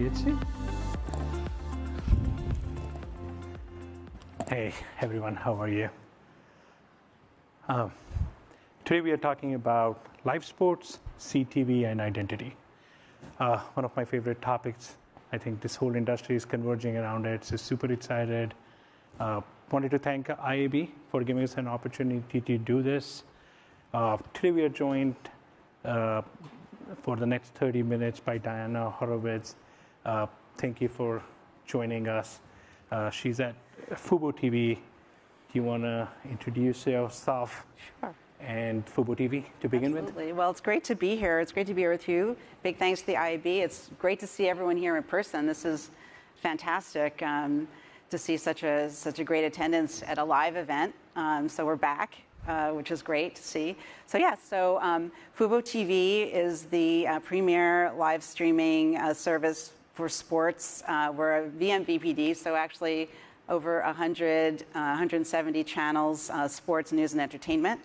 PhD. Hey everyone, how are you? Today we are talking about live sports, CTV, and identity. One of my favorite topics. I think this whole industry is converging around it, so super excited. Wanted to thank IAB for giving us an opportunity to do this. Today we are joined for the next 30 minutes by Diana Horowitz. Thank you for joining us. She's at fuboTV. Do you want to introduce yourself? Sure. And fuboTV to begin Absolutely. with? Well, it's great to be here. It's great to be here with you. Big thanks to the IAB. It's great to see everyone here in person. This is fantastic to see such a great attendance at a live event. So we're back, which is great to see. So fuboTV is the premier live streaming service for sports. We're a VMVPD, so actually over 170 channels, sports, news, and entertainment.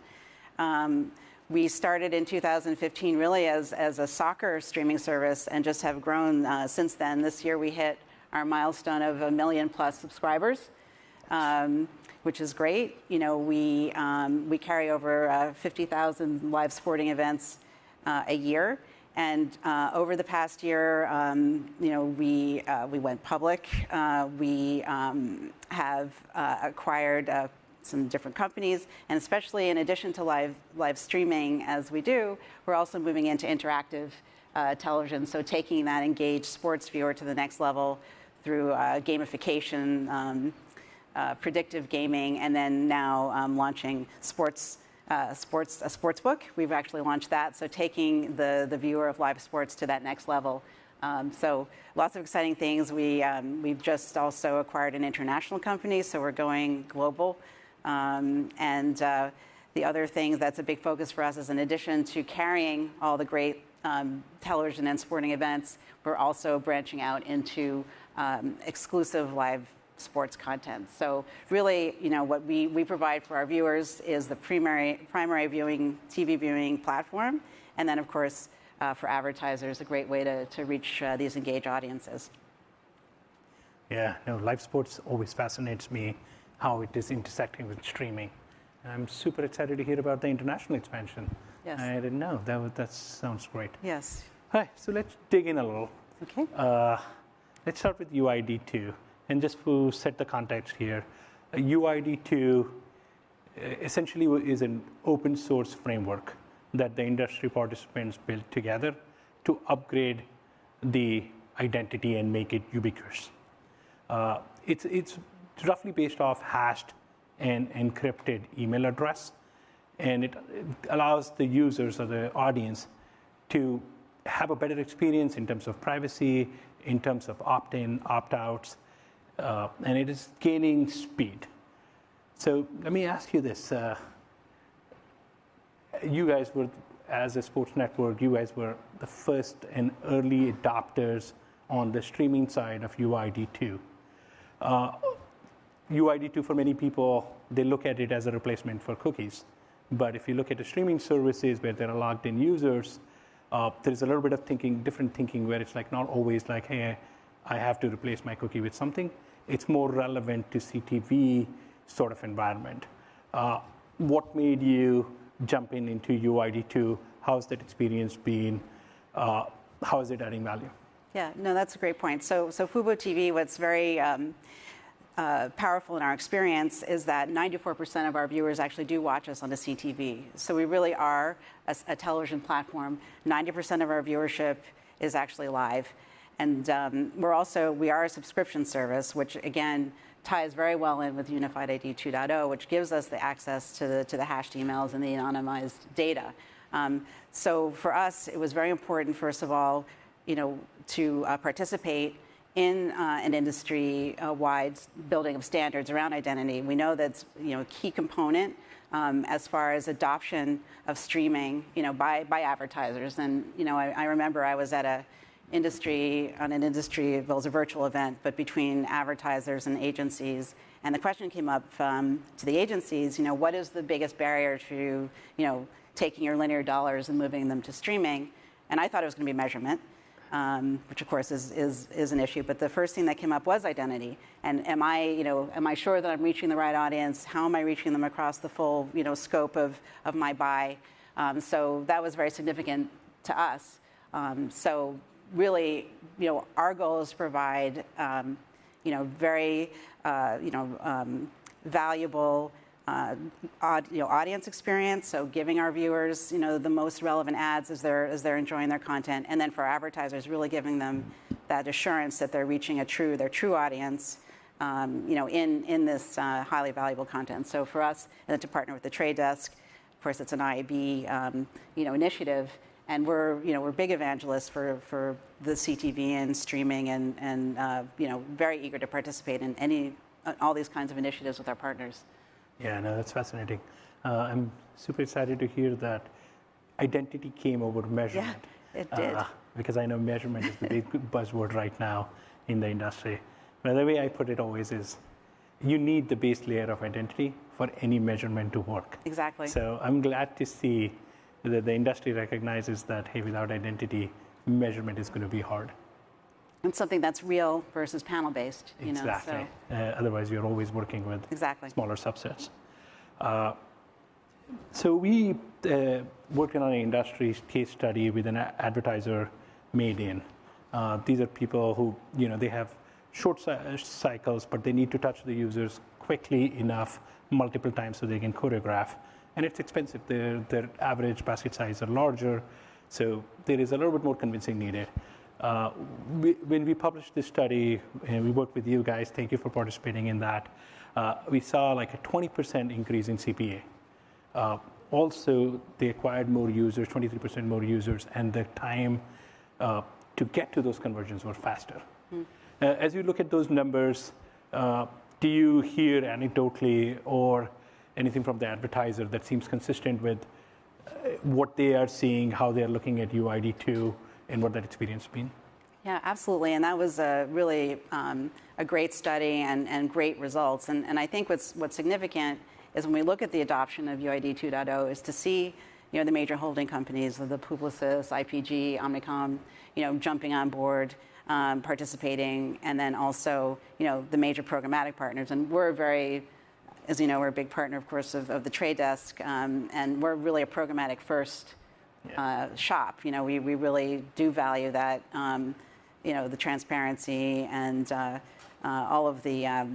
We started in 2015 really as a soccer streaming service and just have grown since then. This year we hit our milestone of 1 million plus subscribers, which is great. You know, we carry over 50,000 live sporting events a year. And over the past year, you know, we went public. We have acquired some different companies, and especially in addition to live streaming, as we do, we're also moving into interactive television. So taking that engaged sports viewer to the next level through gamification, predictive gaming, and then now launching a sports book. We've actually launched that, so taking the viewer of live sports to that next level. So lots of exciting things. We've just also acquired an international company, so we're going global. And the other thing that's a big focus for us is, in addition to carrying all the great television and sporting events, we're also branching out into exclusive live sports content. So really, you know, what we provide for our viewers is the primary viewing, TV viewing platform, and then of course for advertisers, a great way to reach these engaged audiences. Yeah, no, live sports always fascinates me, how it is intersecting with streaming. I'm super excited to hear about the international expansion. Yes. I didn't know. That sounds great. Yes. All right, so let's dig in a little. Okay. Let's start with UID2. And just to set the context here, UID2 essentially is an open source framework that the industry participants built together to upgrade the identity and make it ubiquitous. It's roughly based off hashed and encrypted email address, and it allows the users or the audience to have a better experience in terms of privacy, in terms of opt-in, opt-outs, and it is gaining speed. So let me ask you this. You guys were, as a sports network, you guys were the first and early adopters on the streaming side of UID2. UID2, for many people, they look at it as a replacement for cookies. But if you look at the streaming services where there are logged in users, there's a little bit of different thinking where it's like not always like, hey, I have to replace my cookie with something. It's more relevant to CTV sort of environment. What made you jump into UID2? How's that experience been? How is it adding value? Yeah, no, that's a great point. So fuboTV, what's very powerful in our experience is that 94% of our viewers actually do watch us on the CTV. So we really are a television platform. 90% of our viewership is actually live. And we are a subscription service, which again ties very well in with Unified ID 2.0, which gives us the access to the hashed emails and the anonymized data. So for us, it was very important, first of all, you know, to participate in an industry-wide building of standards around identity. We know that's, you know, a key component as far as adoption of streaming, you know, by advertisers. And you know, I remember I was at an industry, it was a virtual event, but between advertisers and agencies. And the question came up to the agencies, you know, what is the biggest barrier to, you know, taking your linear dollars and moving them to streaming? And I thought it was going to be measurement. which of course is an issue. But the first thing that came up was identity. And am I sure that I'm reaching the right audience? How am I reaching them across the full, scope of my buy? So that was very significant to us. So really, our goal is to provide, very, valuable audience experience. So giving our viewers, the most relevant ads as they're enjoying their content, and then for advertisers, really giving them that assurance that they're reaching their true audience, in this highly valuable content. So for us, and then to partner with the Trade Desk, of course, it's an IAB, initiative. And we're big evangelists for the CTV and streaming, and very eager to participate in all these kinds of initiatives with our partners. Yeah, no, that's fascinating. I'm super excited to hear that identity came over measurement. Yeah, it did. Because I know measurement is the big buzzword right now in the industry. But the way I put it always is, you need the base layer of identity for any measurement to work. Exactly. So I'm glad to see that the industry recognizes that, hey, without identity, measurement is going to be hard. And something that's real versus panel-based. Exactly. Otherwise, you're always working with smaller subsets. So we working on an industry case study with an advertiser made in. These are people who, they have short cycles, but they need to touch the users quickly enough, multiple times, so they can choreograph. And it's expensive. Their average basket size are larger, so there is a little bit more convincing needed. When we published this study, and we worked with you guys, thank you for participating in that, we saw like a 20% increase in CPA. Also, they acquired more users, 23% more users, and the time to get to those conversions were faster. As you look at those numbers, do you hear anecdotally or anything from the advertiser that seems consistent with what they are seeing, how they are looking at UID2, and what that experience has been? Yeah, absolutely. And that was really a great study and great results. And I think what's significant is when we look at the adoption of UID 2.0 is to see the major holding companies, the Publicis, IPG, Omnicom, jumping on board, participating, and then also the major programmatic partners. And we're as you know, we're a big partner, of course, of the Trade Desk, and we're really a programmatic first shop. We really do value that, the transparency and all of the,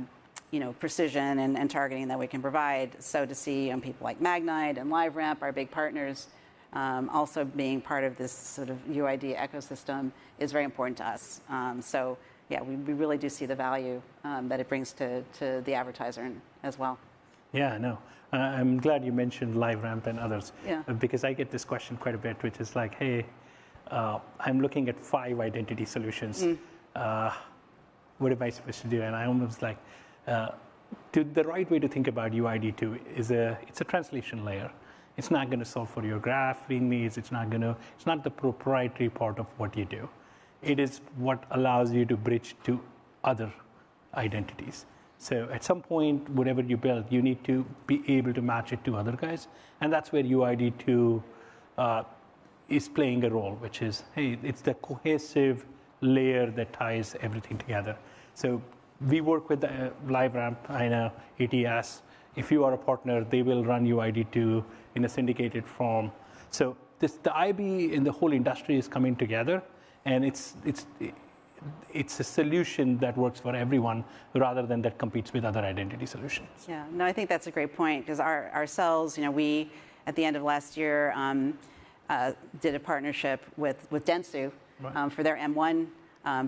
precision and targeting that we can provide. So to see people like Magnite and LiveRamp, our big partners, also being part of this sort of UID ecosystem is very important to us. So yeah, we really do see the value that it brings to the advertiser as well. Yeah, no. I'm glad you mentioned LiveRamp and others, yeah. Because I get this question quite a bit, which is like, hey, I'm looking at 5 identity solutions. What am I supposed to do? And I almost like, the right way to think about UID2 is it's a translation layer. It's not going to solve for your graphing needs. It's not the proprietary part of what you do. It is what allows you to bridge to other identities. So at some point, whatever you build, you need to be able to match it to other guys. And that's where UID2 is playing a role, which is, hey, it's the cohesive layer that ties everything together. So we work with LiveRamp, I know, ATS. If you are a partner, they will run UID2 in a syndicated form. So the IAB and the whole industry is coming together, and it's a solution that works for everyone rather than that competes with other identity solutions. Yeah, no, I think that's a great point, because ourselves, we, at the end of last year, did a partnership with Dentsu for their M1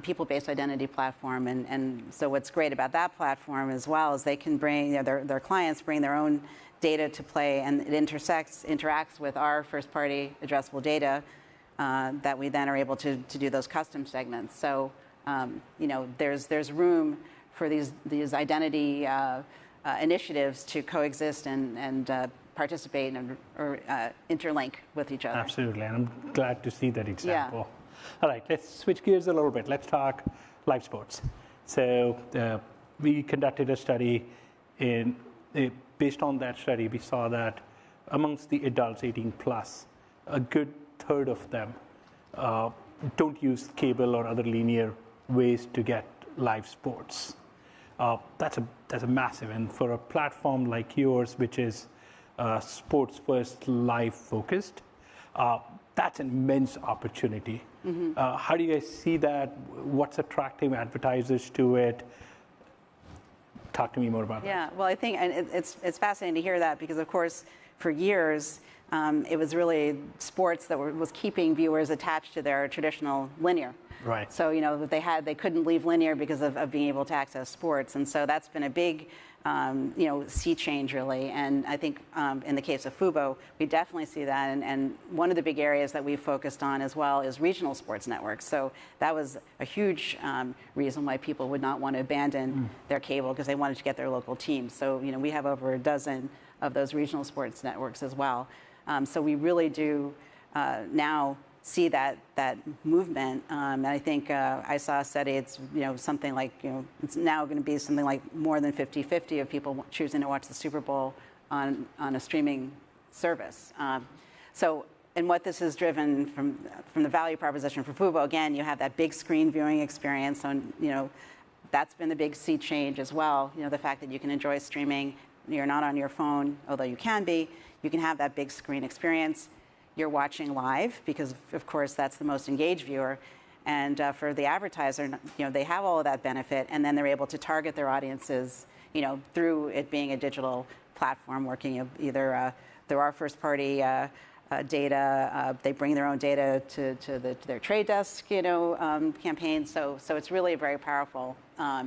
people-based identity platform. And so what's great about that platform as well is they can bring, their clients bring their own data to play, and it interacts with our first-party addressable data that we then are able to do those custom segments. So there's room for these identity initiatives to coexist and participate or interlink with each other. Absolutely, and I'm glad to see that example. Yeah. All right, let's switch gears a little bit. Let's talk live sports. So we conducted a study. Based on that study, we saw that amongst the adults 18 plus, a good third of them don't use cable or other linear ways to get live sports. That's a massive, and for a platform like yours, which is sports first, live focused, that's an immense opportunity. How do you guys see that? What's attracting advertisers to it? Talk to me more about that. Yeah, well, I think, and it's fascinating to hear that, because of course, for years, it was really sports that was keeping viewers attached to their traditional linear. Right. So, they couldn't leave linear because of being able to access sports. And so that's been a big, sea change, really. And I think in the case of Fubo, we definitely see that. And one of the big areas that we've focused on as well is regional sports networks. So that was a huge reason why people would not want to abandon their cable, because they wanted to get their local teams. So, we have over a dozen of those regional sports networks as well. So we really do now see that movement, and I think I saw a study. It's something like it's now going to be something like more than 50-50 of people choosing to watch the Super Bowl on a streaming service. And what this has driven from the value proposition for Fubo, again, you have that big screen viewing experience. On that's been the big sea change as well. The fact that you can enjoy streaming, you're not on your phone, although you can be. You can have that big screen experience. You're watching live because, of course, that's the most engaged viewer. And for the advertiser, they have all of that benefit, and then they're able to target their audiences, through it being a digital platform, working either through our first-party data. They bring their own data to their trade desk, campaign. So it's really a very powerful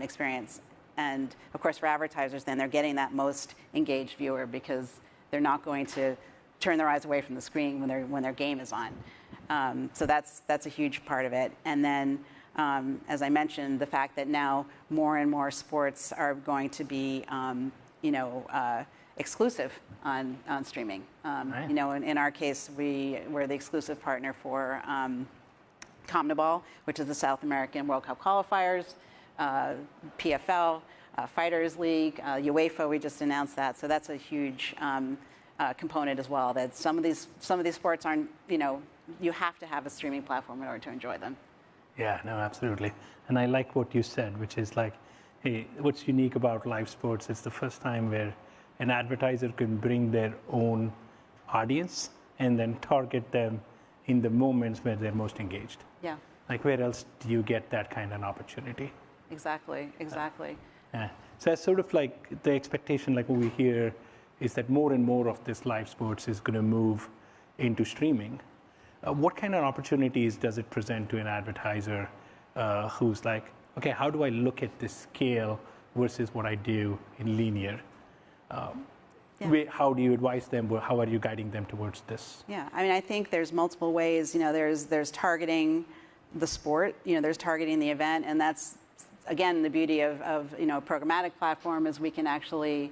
experience. And of course, for advertisers, then they're getting that most engaged viewer, because they're not going to turn their eyes away from the screen when their game is on. So that's a huge part of it. And then, as I mentioned, the fact that now more and more sports are going to be, exclusive on streaming. Right. In our case, we're the exclusive partner for CONMEBOL, which is the South American World Cup qualifiers, PFL, Fighters League, UEFA. We just announced that, so that's a huge component as well. That some of these sports aren't, you have to have a streaming platform in order to enjoy them. Yeah, no, absolutely. And I like what you said, which is like, hey, what's unique about live sports? It's the first time where an advertiser can bring their own audience and then target them in the moments where they're most engaged. Yeah. Like, where else do you get that kind of opportunity? Exactly. Yeah. So that's sort of like the expectation, like what we hear, is that more and more of this live sports is going to move into streaming. What kind of opportunities does it present to an advertiser who's like, okay, how do I look at this scale versus what I do in linear? How do you advise them? How are you guiding them towards this? Yeah, I mean, I think there's multiple ways. There's targeting the sport. There's targeting the event, and that's again the beauty of programmatic platform is we can actually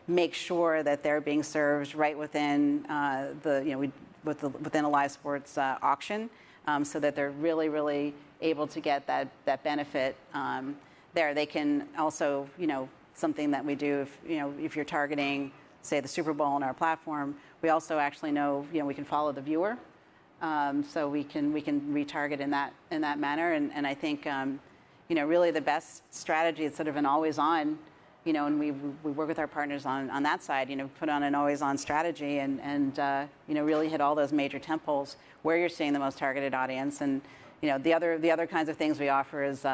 make sure that they're being served right within within a live sports auction, so that they're really able to get that benefit there. They can also something that we do if you're targeting, say, the Super Bowl on our platform, we also actually know we can follow the viewer, so we can retarget in that manner. And I think really the best strategy is sort of an always on, and we work with our partners on that side, put on an always on strategy and really hit all those major tentpoles where you're seeing the most targeted audience. And the other kinds of things we offer is.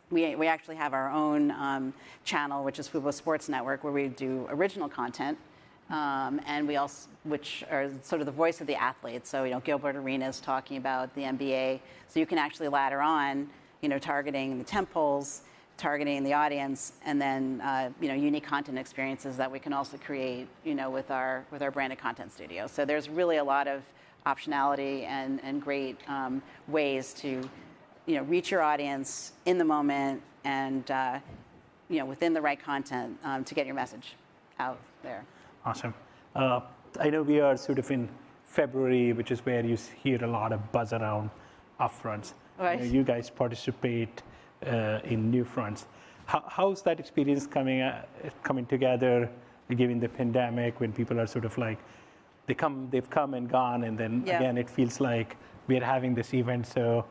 We actually have our own channel, which is Fubo Sports Network, where we do original content, and we also, which are sort of the voice of the athlete. So Gilbert Arenas talking about the NBA. So you can actually ladder on, targeting the tentpoles, targeting the audience, and then unique content experiences that we can also create, with our branded content studio. So there's really a lot of optionality and great ways to. Reach your audience in the moment and, within the right content to get your message out there. Awesome. I know we are sort of in February, which is where you hear a lot of buzz around upfronts. Right. You guys participate in new fronts. How's that experience coming together, given the pandemic, when people are sort of like, they've come and gone, and then again, it feels like we are having this event. So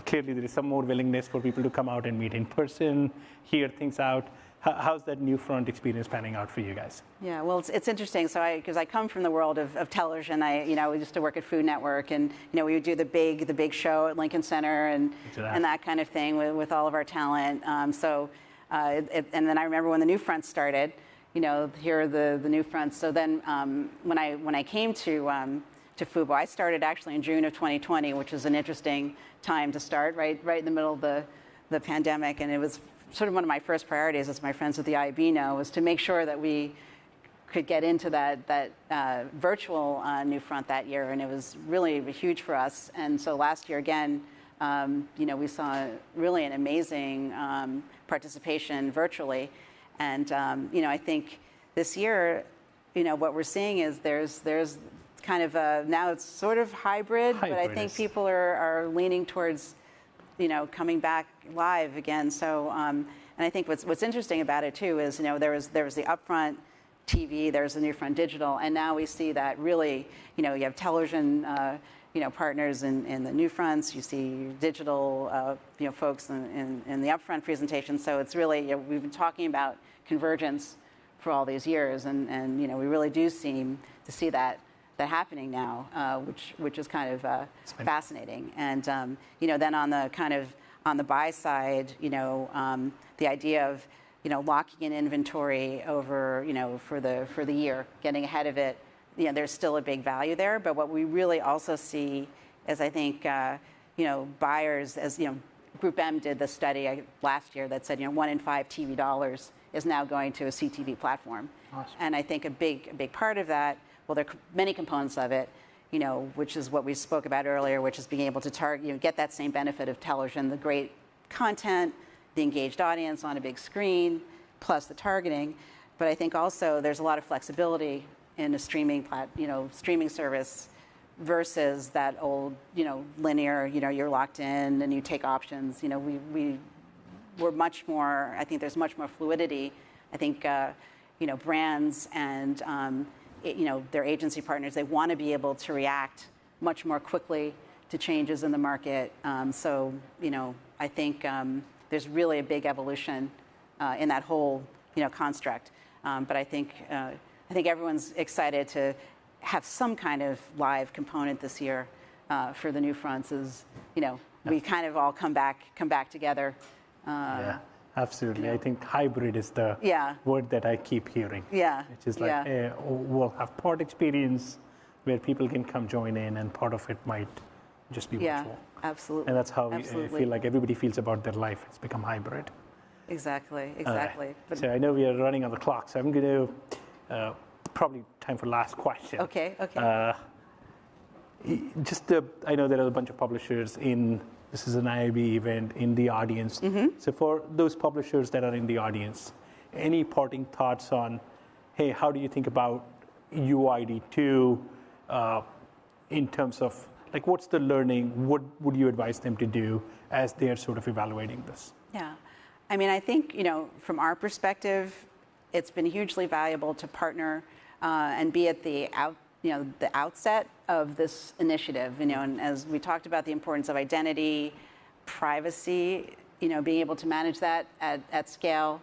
clearly there is some more willingness for people to come out and meet in person, hear things out. How's that NewFront experience panning out for you guys? Yeah, well, it's interesting. So because I come from the world of television, we used to work at Food Network, and we would do the big show at Lincoln Center and that kind of thing with all of our talent. And then I remember when the NewFront started. Here are the NewFronts. So then when I came to Fubo, I started actually in June of 2020, which was an interesting time to start, right in the middle of the pandemic, and it was sort of one of my first priorities, as my friends at the IAB know, was to make sure that we could get into that virtual NewFront that year, and it was really huge for us. And so last year again, we saw really an amazing participation virtually, and I think this year, what we're seeing is there's kind of now it's sort of hybrid, but I think people are leaning towards coming back live again. So, and I think what's interesting about it too is, there was the upfront TV, there's the NewFront digital, and now we see that really, you have television, partners in the NewFronts. You see digital, folks in the upfront presentation. So it's really, we've been talking about convergence for all these years, and we really do seem to see that happening now, which is kind of fascinating. And then on the buy side, the idea of locking in inventory over for the year, getting ahead of it, there's still a big value there. But what we really also see is, I think, buyers, as Group M did the study last year that said 1 in 5 TV dollars is now going to a CTV platform. Awesome. And I think a big part of that. Well, there are many components of it, which is what we spoke about earlier, which is being able to target, get that same benefit of television, the great content, the engaged audience on a big screen, plus the targeting. But I think also there's a lot of flexibility in a streaming service versus that old, linear, you're locked in and you take options. We're much more, I think there's much more fluidity. I think, brands and, their agency partners, they want to be able to react much more quickly to changes in the market. So, I think there's really a big evolution in that whole, construct. But I think everyone's excited to have some kind of live component this year for the NewFronts. As we kind of all come back together. Yeah. Absolutely. I think hybrid is the word that I keep hearing. Yeah. Which is like, we'll have part experience where people can come join in, and part of it might just be virtual. Absolutely. And that's how I feel like everybody feels about their life. It's become hybrid. Exactly. So I know we are running on the clock, so I'm going to probably time for last question. Okay. I know there are a bunch of publishers this is an IAB event in the audience. Mm-hmm. So for those publishers that are in the audience, any parting thoughts on, hey, how do you think about UID2 in terms of, like, what's the learning? What would you advise them to do as they're sort of evaluating this? Yeah. I mean, I think, from our perspective, it's been hugely valuable to partner and be at the outset of this initiative, and as we talked about the importance of identity, privacy, being able to manage that at scale,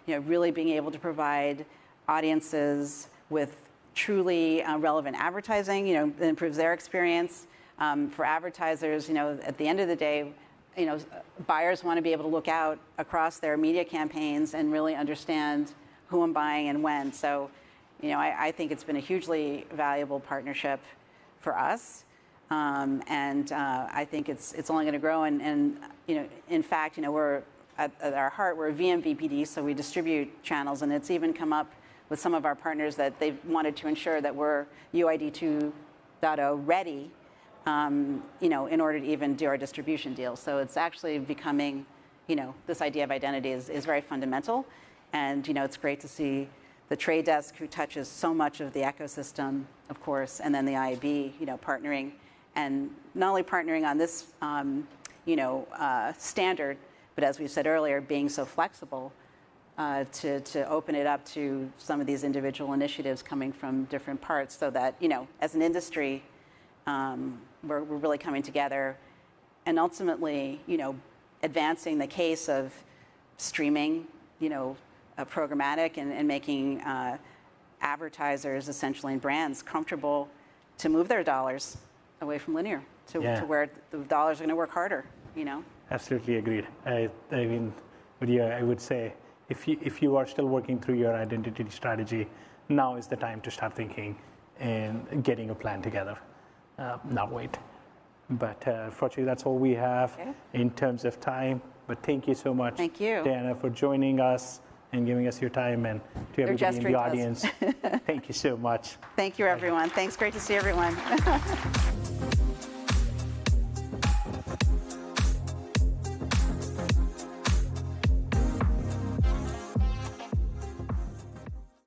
really being able to provide audiences with truly relevant advertising, that improves their experience. For advertisers, at the end of the day, buyers want to be able to look out across their media campaigns and really understand who I'm buying and when. So, I think it's been a hugely valuable partnership for us, and I think it's only going to grow. And in fact, we're at our heart, we're a VMVPD, so we distribute channels, and it's even come up with some of our partners that they've wanted to ensure that we're UID 2.0 ready, in order to even do our distribution deals. So it's actually becoming, this idea of identity is very fundamental, and it's great to see the Trade Desk, who touches so much of the ecosystem, of course, and then the IAB, partnering, and not only partnering on this, standard, but as we said earlier, being so flexible to open it up to some of these individual initiatives coming from different parts, so that, as an industry, we're really coming together and ultimately, advancing the case of streaming, programmatic and making advertisers essentially and brands comfortable to move their dollars away from linear to where the dollars are going to work harder, Absolutely agreed. I mean, I would say if you are still working through your identity strategy, now is the time to start thinking and getting a plan together. Not wait. But fortunately, that's all we have in terms of time. But thank you so much, Thank you. Diana, for joining us and giving us your time, and to everybody in the audience. Thank you so much. Thank you, everyone. Thanks. Great to see everyone.